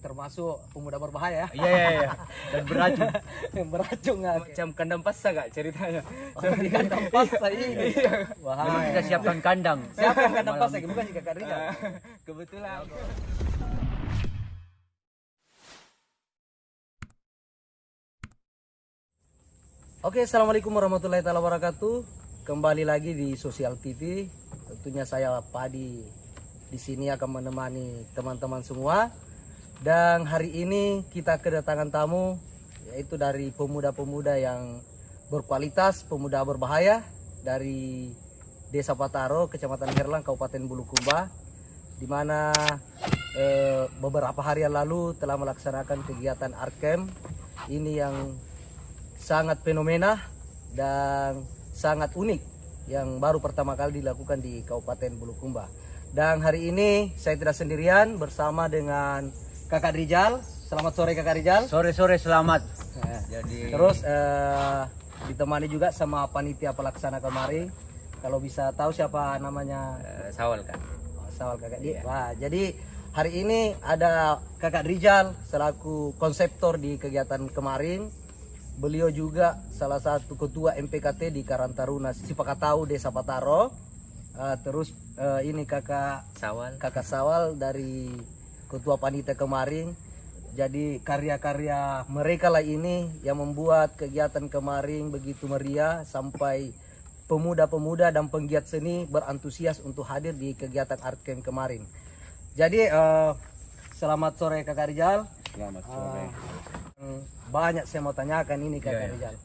termasuk pemuda berbahaya. Iya. Dan beracun. Beracun nggak? Macam kandang pasta gak ceritanya? Di kandang pasta ini. Memang kita siapkan kandang. Siapa yang kandang pasta? Bukan si Kakak Rizal. Kebetulan. Oke, assalamualaikum warahmatullahi wabarakatuh. Kembali lagi di Sosial TV. Tentunya saya Padi di sini akan menemani teman-teman semua. Dan hari ini kita kedatangan tamu, yaitu dari pemuda-pemuda yang berkualitas, pemuda berbahaya dari Desa Pataro, Kecamatan Herlang, Kabupaten Bulukumba, di mana beberapa hari yang lalu telah melaksanakan kegiatan art camp ini yang sangat fenomena dan sangat unik yang baru pertama kali dilakukan di Kabupaten Bulukumba. Dan hari ini saya tidak sendirian, bersama dengan Kakak Rizal. Selamat sore Kakak Rizal. Sore selamat. Terus ditemani juga sama panitia pelaksana kemarin. Kalau bisa tahu siapa namanya? Sawal kan. Sawal Kakak. Iya. Wah, jadi hari ini ada Kakak Rizal selaku konseptor di kegiatan kemarin. Beliau juga salah satu ketua MPKT di Karang Taruna Sipakatau Desa Pataro. Terus ini Kakak Sawal dari ketua panitia kemarin. Jadi karya-karya mereka lah ini yang membuat kegiatan kemarin begitu meriah sampai pemuda-pemuda dan penggiat seni berantusias untuk hadir di kegiatan art camp kemarin. Jadi selamat sore Kakak Rizal. Selamat sore. Banyak saya mau tanyakan ini Kakak Rizal.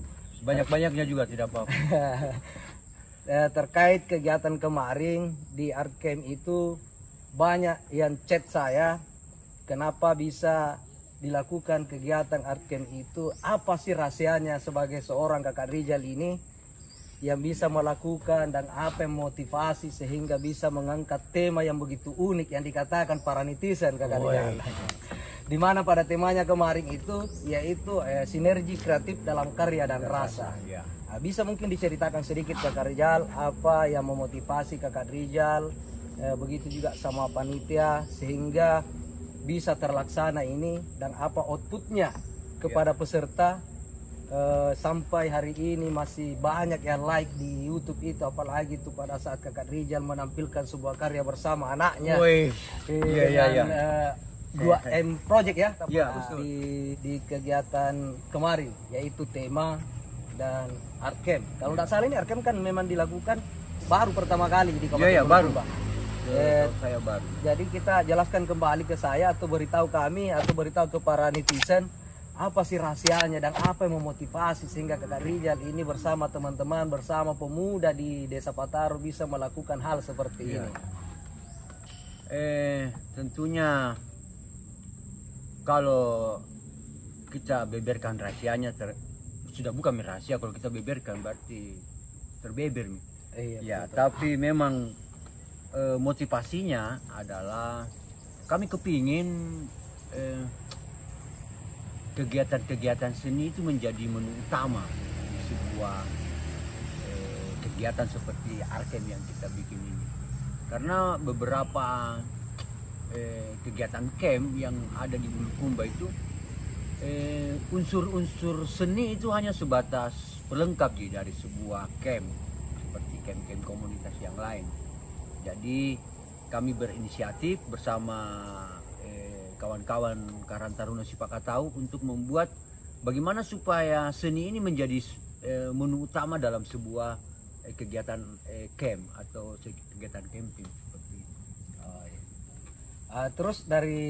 Banyak-banyaknya juga tidak apa-apa. Terkait kegiatan kemarin di art camp itu, banyak yang chat saya, kenapa bisa dilakukan kegiatan art camp itu, apa sih rahasianya sebagai seorang Kakak Rizal ini yang bisa melakukan, dan apa yang motivasi sehingga bisa mengangkat tema yang begitu unik yang dikatakan para netizen Kakak Rizal. Di mana pada temanya kemarin itu yaitu sinergi kreatif dalam karya dan rasa. Nah, bisa mungkin diceritakan sedikit Kakak Rizal apa yang memotivasi Kakak Rizal, begitu juga sama panitia sehingga bisa terlaksana ini, dan apa outputnya kepada peserta sampai hari ini masih banyak yang like di YouTube itu, apalagi itu pada saat Kakak Rizal menampilkan sebuah karya bersama anaknya. Iya. 2M Project ya, di kegiatan kemarin, yaitu tema dan art camp. Kalau tidak salah ini art camp kan memang dilakukan baru pertama kali di Kabupaten Bulukumba. Saya baru. Jadi kita jelaskan kembali ke saya, atau beritahu kami, atau beritahu ke para netizen, apa sih rahasianya dan apa yang memotivasi sehingga Kakak Rizal ini bersama teman-teman, bersama pemuda di Desa Pataro bisa melakukan hal seperti ini. Tentunya kalau kita beberkan rahasianya, sudah bukan rahasia. Kalau kita beberkan berarti terbeber. Iya, tapi memang motivasinya adalah kami kepingin kegiatan-kegiatan seni itu menjadi menu utama di sebuah kegiatan seperti art camp yang kita bikin ini. Karena beberapa kegiatan camp yang ada di Bulukumba itu unsur-unsur seni itu hanya sebatas pelengkap dari sebuah camp seperti camp-camp komunitas yang lain. Jadi kami berinisiatif bersama kawan-kawan Karang Taruna Sipakatau untuk membuat bagaimana supaya seni ini menjadi menu utama dalam sebuah kegiatan camp atau kegiatan camping seperti itu. Terus dari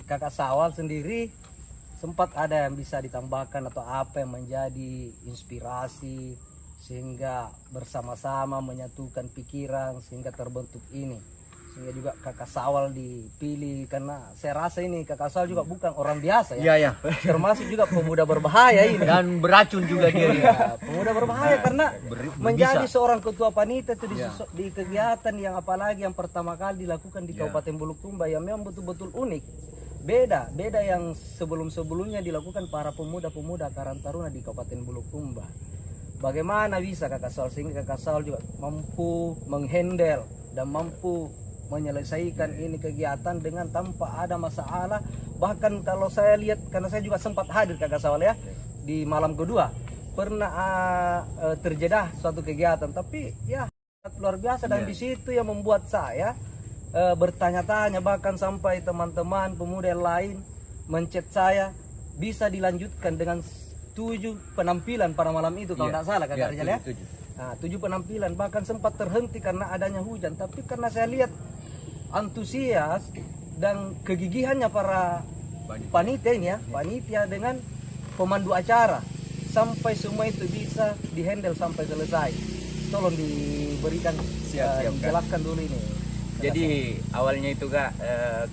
Kakak Sawal sendiri, sempat ada yang bisa ditambahkan atau apa yang menjadi inspirasi sehingga bersama-sama menyatukan pikiran sehingga terbentuk ini, sehingga juga Kakak Sawal dipilih? Karena saya rasa ini Kakak Sawal juga bukan orang biasa ya. Iya. Termasuk juga pemuda berbahaya ini. Dan beracun juga dia. Pemuda berbahaya karena menjadi seorang ketua panitia itu di kegiatan yang apalagi yang pertama kali dilakukan di Kabupaten Bulukumba yang memang betul-betul unik. Beda yang sebelum-sebelumnya dilakukan para pemuda-pemuda Karang Taruna di Kabupaten Bulukumba. Bagaimana bisa Kakak Sawal sehingga Kakak Sawal juga mampu menghandle dan mampu menyelesaikan ini kegiatan dengan tanpa ada masalah, bahkan kalau saya lihat, karena saya juga sempat hadir Kakak Sawal ya di malam kedua, pernah terjadi suatu kegiatan, tapi ya luar biasa, dan di situ yang membuat saya bertanya-tanya, bahkan sampai teman-teman pemuda yang lain mencet saya, bisa dilanjutkan dengan 7 penampilan pada malam itu kalau tidak salah Kakak Rizal ya. Nah, 7 penampilan, bahkan sempat terhenti karena adanya hujan, tapi karena saya lihat antusias dan kegigihannya para panitia ini ya, panitia dengan pemandu acara, sampai semua itu bisa dihandle sampai selesai. Tolong diberikan, dijelaskan dulu ini. Jadi awalnya itu Kak,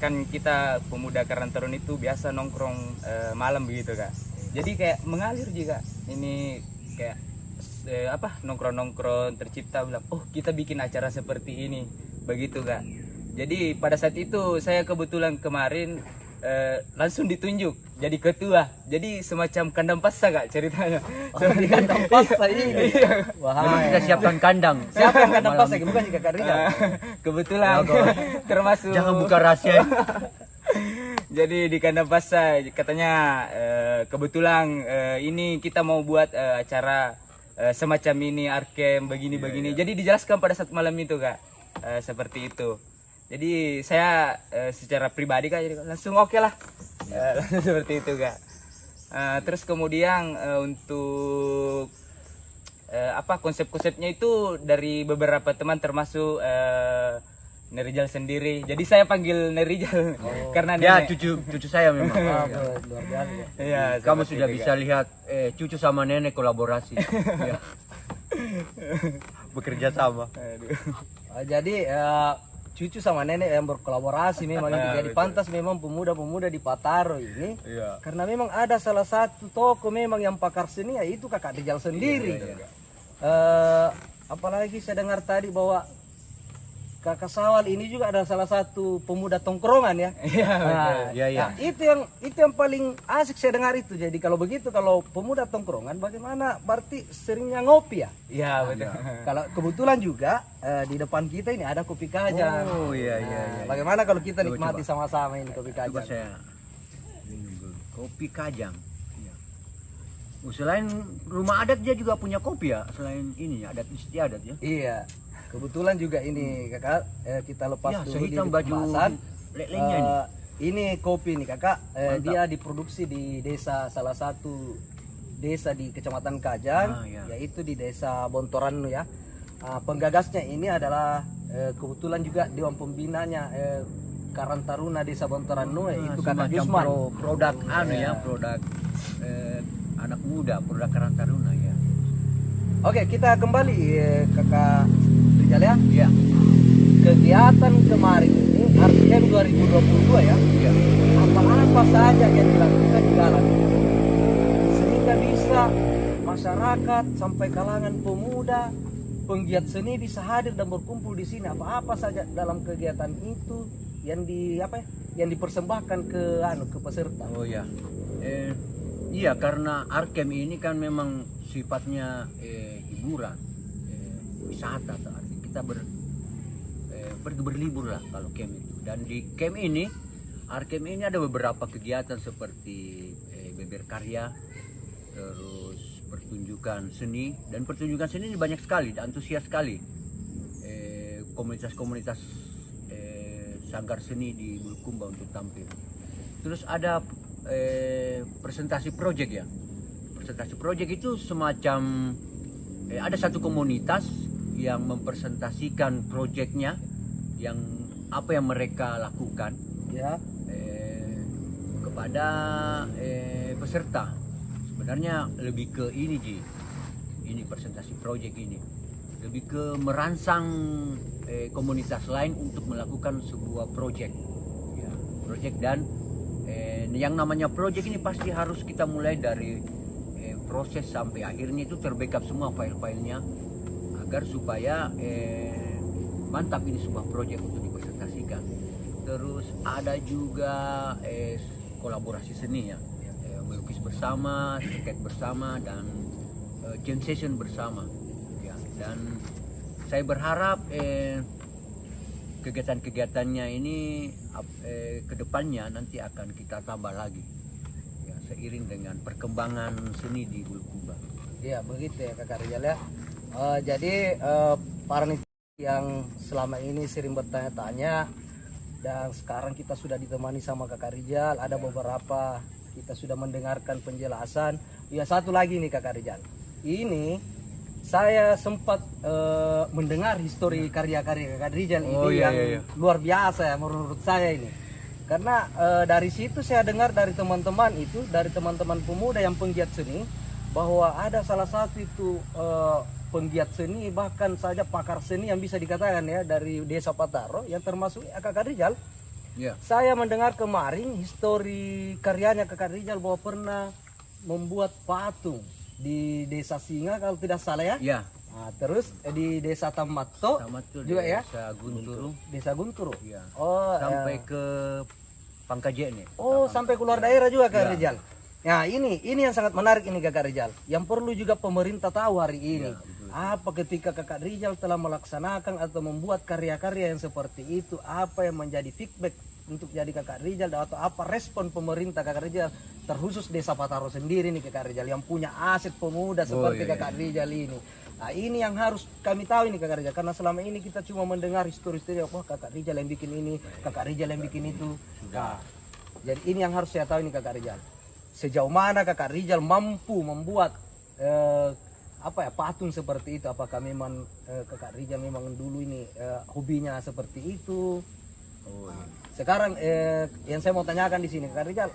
kan kita pemuda Karang Taruna itu biasa nongkrong malam begitu Kak. Jadi kayak mengalir juga. Ini kayak nongkrong-nongkrong tercipta, bilang, oh kita bikin acara seperti ini, begitu Kak. Jadi pada saat itu saya kebetulan kemarin langsung ditunjuk jadi ketua, jadi semacam kandang pasca Kak ceritanya. Seperti kandang pasca ini. Memang kita siapkan kandang. Siapkan kandang pasca, bukan juga Kak Rizal. Kebetulan termasuk. Jangan buka rahasia. Jadi di kandang pasca katanya kebetulan ini kita mau buat acara semacam ini arkem begini-begini. Jadi dijelaskan pada saat malam itu Kak, seperti itu. Jadi saya secara pribadi Kak jadi langsung oke lah, langsung seperti itu Kak. Terus kemudian untuk konsep-konsepnya itu dari beberapa teman termasuk Nerijal sendiri. Jadi saya panggil Nerijal karena Dia nenek. cucu saya memang. Luar biasa. Iya, Kamu seperti sudah itu, bisa Kak. lihat cucu sama nenek kolaborasi. Ya. Bekerja sama. Aduh. Jadi cucu sama nenek yang berkolaborasi memang itu. Jadi betul. pantas memang pemuda-pemuda di Pataro ini, Iya. karena memang ada salah satu toko memang yang pakar seni, yaitu Kakak Rizal sendiri. Apalagi saya dengar tadi bahwa Kakak Sawal ini juga ada salah satu pemuda tongkrongan ya. Iya, betul. Iya, iya. Nah, itu yang paling asik saya dengar itu. Jadi kalau begitu, kalau pemuda tongkrongan, bagaimana berarti seringnya ngopi ya? Iya, betul. Kalau kebetulan juga di depan kita ini ada kopi kajang. Oh iya Nah, bagaimana kalau kita Coba, nikmati sama-sama ini kopi Coba kajang? saya minum dulu. Kopi kajang. Ya. Selain rumah adat dia juga punya kopi ya, selain ini ya, adat istiadat ya. Iya. Kebetulan juga ini Kakak, kita lepas Ya, dulu di sehitam baju kemasan. lelenya nih. Ini kopi nih Kakak, Mantap. dia diproduksi di desa, salah satu desa di Kecamatan Kajang, Ya. yaitu di desa Bontoranu ya. Penggagasnya ini adalah kebetulan juga Dewan Pembinanya Karang Taruna Desa Bontoranu, yaitu Kakak Semacam Yusman. produk Ya. produk anak muda, produk Karang Taruna ya. Oke, kita kembali Kakak Rizal ya. Iya. Kegiatan kemarin ini Arkem 2022 ya. Iya. Apa-apa saja yang dilakukan di dalam sehingga bisa masyarakat sampai kalangan pemuda, penggiat seni bisa hadir dan berkumpul di sini. Apa-apa saja dalam kegiatan itu yang yang dipersembahkan ke peserta. Oh ya, iya karena Arkem ini kan memang sifatnya hiburan, wisata, artinya kita pergi berlibur lah kalau camp itu. Dan di camp ini, Arkem ini ada beberapa kegiatan seperti beber karya, terus pertunjukan seni, dan pertunjukan seni ini banyak sekali, antusias sekali. Komunitas-komunitas sanggar seni di Bulukumba untuk tampil. Terus ada presentasi project ya. Presentasi project itu semacam ada satu komunitas yang mempresentasikan projectnya, yang apa yang mereka lakukan Ya. kepada peserta. Sebenarnya lebih ke ini Ji, ini presentasi project ini lebih ke merangsang komunitas lain untuk melakukan sebuah project ya, project. Dan yang namanya project ini pasti harus kita mulai dari proses sampai akhirnya itu terbackup semua file-filenya agar supaya mantap ini sebuah project untuk dipresentasikan. Terus ada juga kolaborasi seni ya, melukis bersama, skate bersama, dan jam session bersama ya. Dan saya berharap kegiatan-kegiatannya ini kedepannya nanti akan kita tambah lagi ya, seiring dengan perkembangan seni di Bulukumba. Iya begitu ya Kakak Rijal ya. Jadi para netizen yang selama ini sering bertanya-tanya dan sekarang kita sudah ditemani sama Kakak Rijal, ada beberapa kita sudah mendengarkan penjelasan. Ya satu lagi nih Kakak Rijal. Ini saya sempat mendengar histori karya-karya Kakak Rijal ini yang luar biasa ya menurut saya ini. Karena dari situ saya dengar dari teman-teman itu, dari teman-teman pemuda yang penggiat seni, bahwa ada salah satu itu penggiat seni, bahkan saja pakar seni yang bisa dikatakan ya dari Desa Pataro yang termasuk Kakak Rijal. Ya. Saya mendengar kemarin histori karyanya Kakak Rijal bahwa pernah membuat patung di Desa Singa kalau tidak salah ya. Ya. Nah, terus di Desa Tamato juga ya. Desa Gunturu. Desa Gunturu. Ya. Oh, Sampai ke Pangkajene. oh, sampai keluar daerah juga Kakak Ya. Rijal. Nah, ini yang sangat menarik ini Kakak Rijal. Yang perlu juga pemerintah tahu hari ini. Ya, betul. Apa ketika Kakak Rijal telah melaksanakan atau membuat karya-karya yang seperti itu, apa yang menjadi feedback untuk jadi Kakak Rijal atau apa respon pemerintah Kakak Rijal terkhusus Desa Pataro sendiri nih Kakak Rijal yang punya aset pemuda seperti Kakak Rijal ini. Nah, ini yang harus kami tahu ini Kakak Rijal, karena selama ini kita cuma mendengar histori-histori wah Kakak Rijal yang bikin ini, Kakak Rijal yang bikin itu. Nah, jadi ini yang harus saya tahu ini Kakak Rijal. Sejauh mana Kakak Rijal mampu membuat patung seperti itu? Apakah memang Kakak Rijal memang dulu ini hobinya seperti itu? Oh, iya. Sekarang yang saya mau tanyakan di sini Kakak Rijal,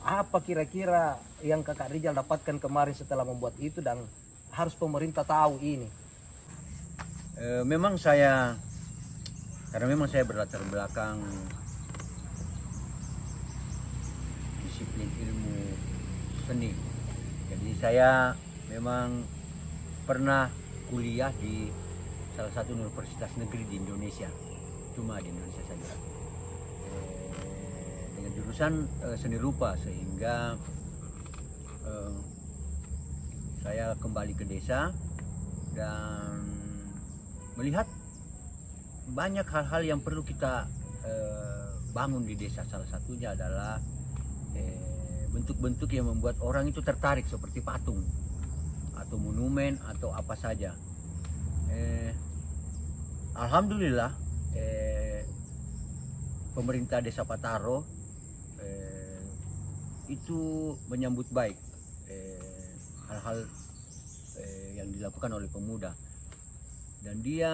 apa kira-kira yang Kakak Rijal dapatkan kemarin setelah membuat itu dan harus pemerintah tahu ini? Karena memang saya berlatar belakang disiplin ilmu seni. Jadi saya memang pernah kuliah di salah satu universitas negeri di Indonesia, cuma di Indonesia saja, dengan jurusan seni rupa, sehingga saya kembali ke desa dan melihat banyak hal-hal yang perlu kita bangun di desa. Salah satunya adalah bentuk-bentuk yang membuat orang itu tertarik seperti patung atau monumen atau apa saja. Alhamdulillah pemerintah Desa Pataro itu menyambut baik hal-hal yang dilakukan oleh pemuda, dan dia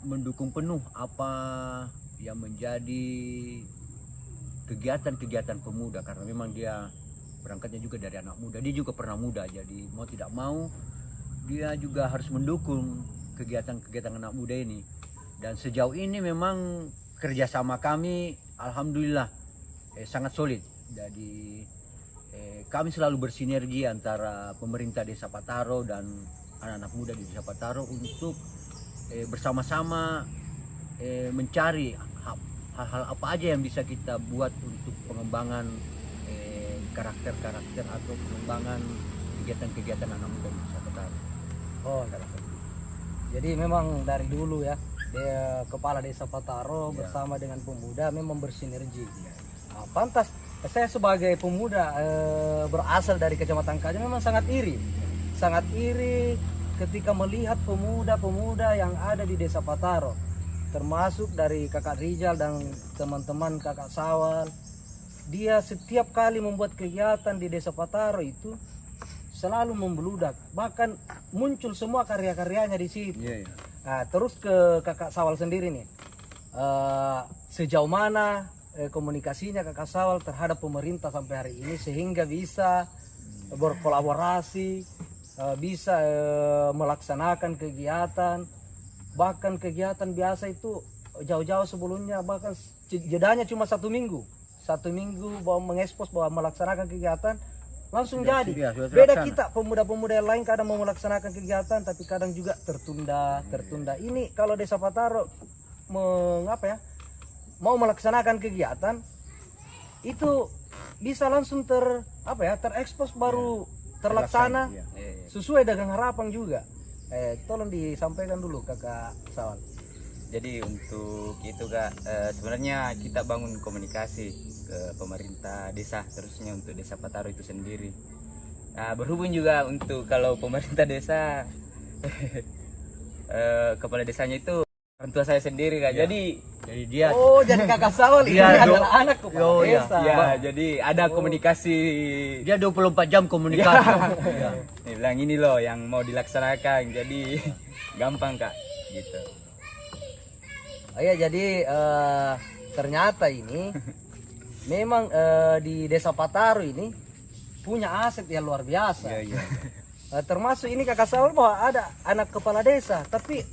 mendukung penuh apa yang menjadi kegiatan-kegiatan pemuda, karena memang dia berangkatnya juga dari anak muda. Dia juga pernah muda, jadi mau tidak mau dia juga harus mendukung kegiatan-kegiatan anak muda ini. Dan sejauh ini memang kerjasama kami alhamdulillah sangat solid. Jadi kami selalu bersinergi antara pemerintah Desa Pataro dan anak-anak muda di Desa Pataro untuk bersama-sama mencari hal-hal apa aja yang bisa kita buat untuk pengembangan karakter-karakter atau pengembangan kegiatan-kegiatan anak muda di Desa Pataro. Oh, jadi memang dari dulu ya, dia kepala Desa Pataro bersama dengan pemuda memang bersinergi. Nah, pantas saya sebagai pemuda berasal dari Kecamatan Kaja memang sangat iri ketika melihat pemuda-pemuda yang ada di Desa Pataro, termasuk dari Kakak Rijal dan teman-teman Kakak Sawal. Dia setiap kali membuat kegiatan di Desa Pataro itu selalu membludak, bahkan muncul semua karya-karyanya di situ. Nah, terus ke Kakak Sawal sendiri nih, sejauh mana komunikasinya Kakak Sawal terhadap pemerintah sampai hari ini sehingga bisa berkolaborasi, bisa melaksanakan kegiatan, bahkan kegiatan biasa itu jauh-jauh sebelumnya, bahkan jedanya cuma satu minggu bahwa mengekspos, bahwa melaksanakan kegiatan langsung jadi. Beda kita pemuda-pemuda yang lain kadang mau melaksanakan kegiatan tapi kadang juga tertunda. Ini kalau Desa Pataro mau melaksanakan kegiatan itu bisa langsung terekspos baru terlaksana sesuai dengan harapan juga. Tolong disampaikan dulu Kakak Sawal. Jadi untuk itu Kak, sebenarnya kita bangun komunikasi ke pemerintah desa, terusnya untuk desa Pataro itu sendiri. Nah, berhubung juga untuk kalau pemerintah desa, kepala desanya itu orang tua saya sendiri Kak. Ya. Jadi dia Oh, jadi kakak Sawal ini Iya, adalah anak kepala Oh, iya. desa. ya, jadi ada komunikasi. dia 24 jam komunikasi. Ya. Dia bilang ini loh yang mau dilaksanakan, jadi gampang Kak, gitu. Oh ya, jadi ternyata ini memang di Desa Pataro ini punya aset yang luar biasa. Iya, iya. Termasuk ini kakak Saul bahwa ada anak kepala desa, tapi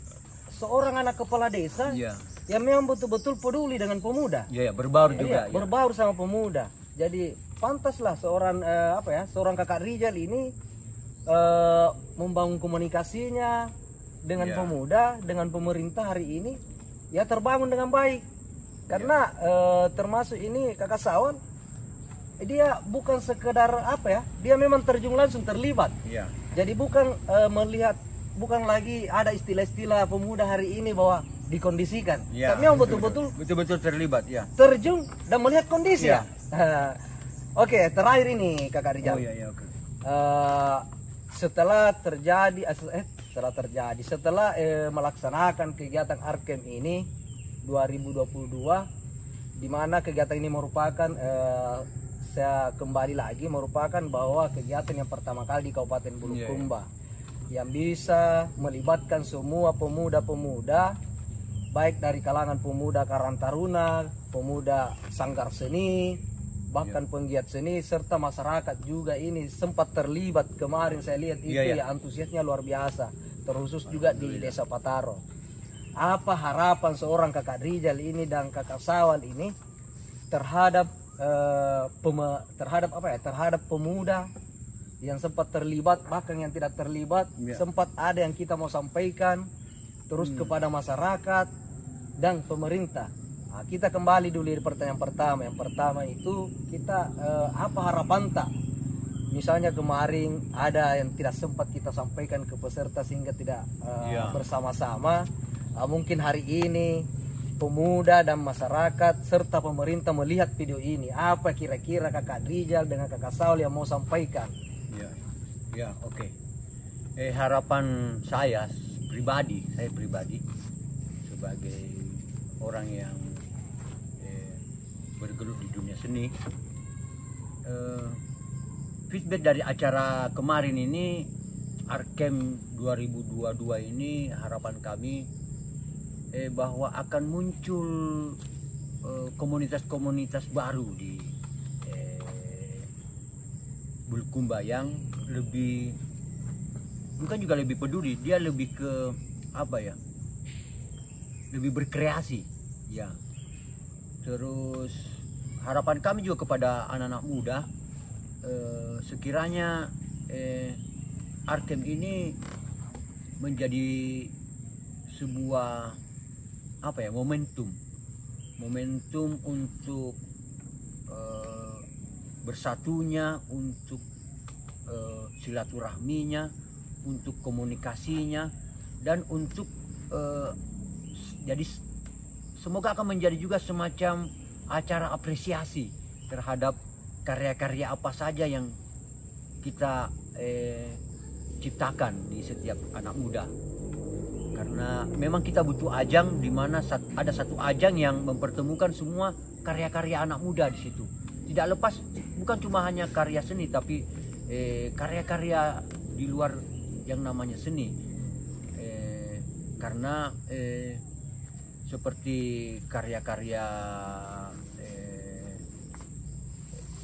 seorang anak kepala desa Iya. yang memang betul-betul peduli dengan pemuda. Iya, berbaur juga. Iya, berbaur sama pemuda. Jadi pantaslah seorang seorang kakak Rijal ini membangun komunikasinya dengan Iya. pemuda, dengan pemerintah hari ini ya terbangun dengan baik. Karena termasuk ini kakak Sawan, dia bukan sekedar dia memang terjun langsung terlibat. Iya. Jadi bukan melihat, bukan lagi ada istilah-istilah pemuda hari ini bahwa dikondisikan. Iya. Tapi memang betul-betul Betul-betul terlibat, ya. terjun dan melihat kondisi Iya. ya. Oke, terakhir ini kakak Rijal. Oh iya, iya, oke. Setelah melaksanakan kegiatan Arkem ini 2022, di mana kegiatan ini merupakan saya kembali lagi merupakan bahwa kegiatan yang pertama kali di Kabupaten Bulukumba yang bisa melibatkan semua pemuda-pemuda, baik dari kalangan pemuda Karang Taruna, pemuda Sanggar Seni, bahkan penggiat seni serta masyarakat juga ini sempat terlibat. Kemarin saya lihat itu ya antusiasnya luar biasa, terkhusus juga di Desa Pataro. Apa harapan seorang kakak Rijal ini dan kakak Sawal ini terhadap terhadap pemuda yang sempat terlibat, bahkan yang tidak terlibat, sempat ada yang kita mau sampaikan terus kepada masyarakat dan pemerintah. Nah, kita kembali dulu di pertanyaan pertama. Yang pertama itu kita apa harapan tak? Misalnya kemarin ada yang tidak sempat kita sampaikan ke peserta sehingga tidak bersama-sama. Mungkin hari ini pemuda dan masyarakat serta pemerintah melihat video ini, apa kira-kira kakak Rijal dengan kakak Saul yang mau sampaikan? Ya, ya, oke. Harapan saya pribadi sebagai orang yang bergelut di dunia seni, feedback dari acara kemarin ini, Arkem 2022 ini, harapan kami bahwa akan muncul komunitas-komunitas baru di Bulukumba yang lebih, bukan juga lebih peduli, dia lebih ke lebih berkreasi, ya. Terus harapan kami juga kepada anak-anak muda, sekiranya Arkem ini menjadi sebuah momentum untuk bersatunya, untuk silaturahminya, untuk komunikasinya, dan untuk jadi semoga akan menjadi juga semacam acara apresiasi terhadap karya-karya apa saja yang kita ciptakan di setiap anak muda. Karena memang kita butuh ajang di mana ada satu ajang yang mempertemukan semua karya-karya anak muda di situ. Tidak lepas, bukan cuma hanya karya seni, tapi karya-karya di luar yang namanya seni. Karena seperti karya-karya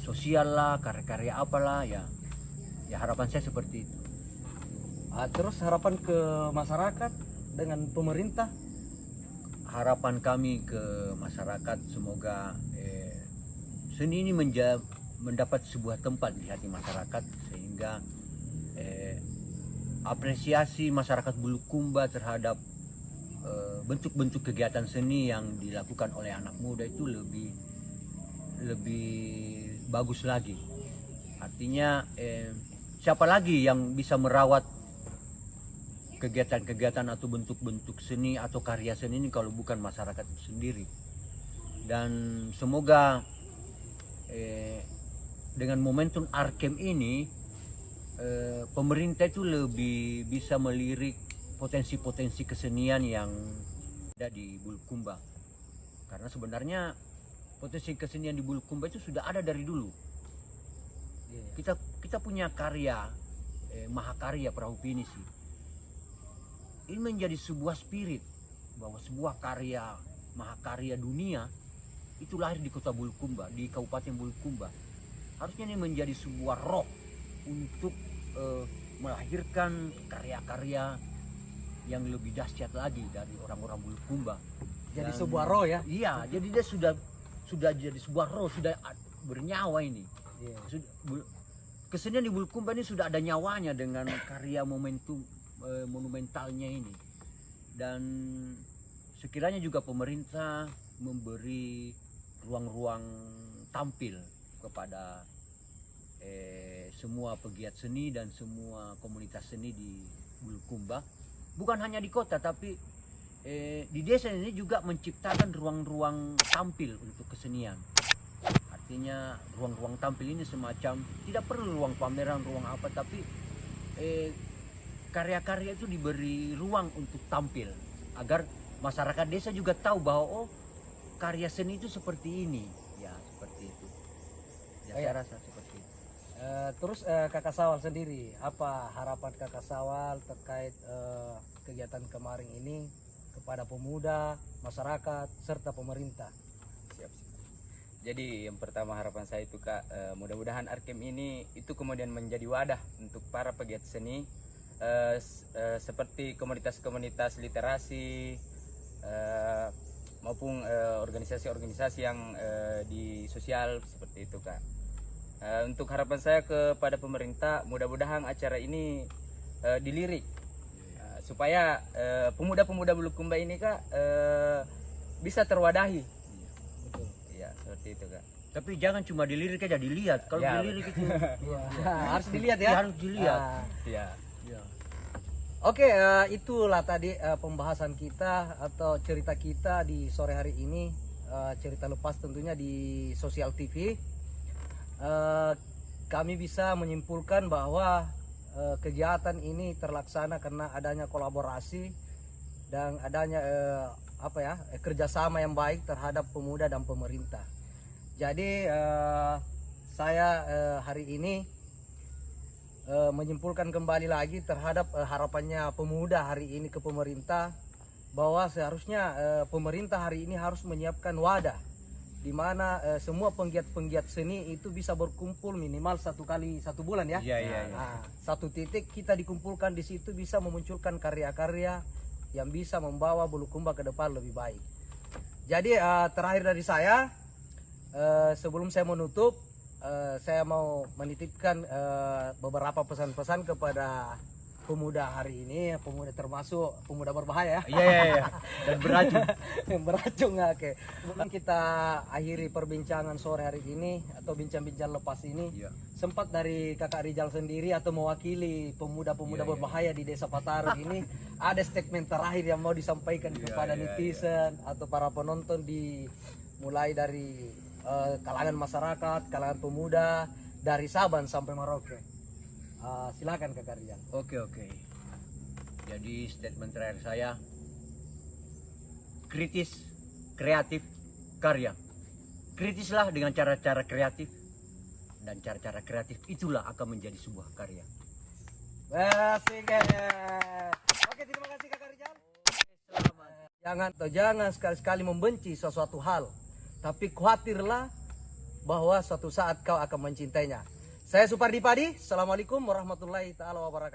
sosial lah, karya-karya apalah, ya harapan saya seperti itu. Terus harapan ke masyarakat dengan pemerintah? Harapan kami ke masyarakat semoga seni ini mendapat sebuah tempat di hati masyarakat, sehingga apresiasi masyarakat Bulukumba terhadap bentuk-bentuk kegiatan seni yang dilakukan oleh anak muda itu lebih bagus lagi. Artinya siapa lagi yang bisa merawat kegiatan-kegiatan atau bentuk-bentuk seni atau karya seni ini kalau bukan masyarakat itu sendiri. Dan semoga dengan momentum Arkem ini pemerintah itu lebih bisa melirik potensi-potensi kesenian yang ada di Bulukumba. Karena sebenarnya potensi kesenian di Bulukumba itu sudah ada dari dulu. Kita punya karya mahakarya Perahu Pinisi. Ini menjadi sebuah spirit bahwa sebuah karya mahakarya dunia itu lahir di kota Bulukumba, di Kabupaten Bulukumba. Harusnya ini menjadi sebuah roh untuk melahirkan karya-karya yang lebih dahsyat lagi dari orang-orang Bulukumba. Jadi sebuah roh ya. Iya, jadi dia sudah jadi sebuah roh, sudah bernyawa ini. Iya. Kesenian di Bulukumba ini sudah ada nyawanya dengan karya monumentalnya ini. Dan sekiranya juga pemerintah memberi ruang-ruang tampil kepada semua pegiat seni dan semua komunitas seni di Bulukumba, bukan hanya di kota tapi di desa ini juga menciptakan ruang-ruang tampil untuk kesenian. Artinya ruang-ruang tampil ini semacam tidak perlu ruang pameran, ruang apa, tapi karya-karya itu diberi ruang untuk tampil agar masyarakat desa juga tahu bahwa oh, karya seni itu seperti ini, ya seperti itu. Ya, saya rasa seperti itu. Terus Kakak Sawal sendiri, apa harapan Kakak Sawal terkait kegiatan kemarin ini kepada pemuda, masyarakat, serta pemerintah? Siap. Jadi yang pertama harapan saya itu Kak, mudah-mudahan Arkem ini itu kemudian menjadi wadah untuk para pegiat seni, seperti komunitas-komunitas literasi maupun organisasi-organisasi yang di sosial seperti itu Kak. Untuk harapan saya kepada pemerintah, mudah-mudahan acara ini dilirik supaya pemuda-pemuda Bulukumba ini Kak bisa terwadahi. Betul. Ya seperti itu Kak. Tapi jangan cuma dilirik aja, dilihat. Kalau Ya, dilirik itu Harus dilihat ya. harus dilihat. Ah. Ya. Ya. Oke, itulah tadi pembahasan kita atau cerita kita di sore hari ini. Cerita lepas tentunya di Sosial TV. Kami bisa menyimpulkan bahwa kegiatan ini terlaksana karena adanya kolaborasi dan adanya kerjasama yang baik terhadap pemuda dan pemerintah. Jadi saya hari ini menyimpulkan kembali lagi terhadap harapannya pemuda hari ini ke pemerintah, bahwa seharusnya pemerintah hari ini harus menyiapkan wadah di mana semua penggiat-penggiat seni itu bisa berkumpul minimal 1 kali 1 bulan ya. Iya. Nah, satu titik kita dikumpulkan di situ bisa memunculkan karya-karya yang bisa membawa Bulukumba ke depan lebih baik. Jadi terakhir dari saya, sebelum saya menutup, saya mau menitipkan beberapa pesan-pesan kepada pemuda hari ini, pemuda termasuk pemuda berbahaya. Iya. Dan beracun. Beracun. Oke. Mungkin kita akhiri perbincangan sore hari ini atau bincang-bincang lepas ini. Iya. Sempat dari Kakak Rijal sendiri atau mewakili pemuda-pemuda berbahaya di Desa Pataru ini, ada statement terakhir yang mau disampaikan kepada netizen atau para penonton, mulai dari kalangan masyarakat, kalangan pemuda, dari Saban sampai Merauke. Silakan Kakak Rijal. Oke. Jadi statement terakhir saya, kritis, kreatif, karya. Kritislah dengan cara-cara kreatif, dan cara-cara kreatif itulah akan menjadi sebuah karya. Asik. Oke, terima kasih Kakak Rijal. Selamat. Jangan sekali-sekali membenci sesuatu hal, tapi khawatirlah bahwa suatu saat kau akan mencintainya. Saya Supardi Padi. Assalamualaikum warahmatullahi taala wabarakatuh.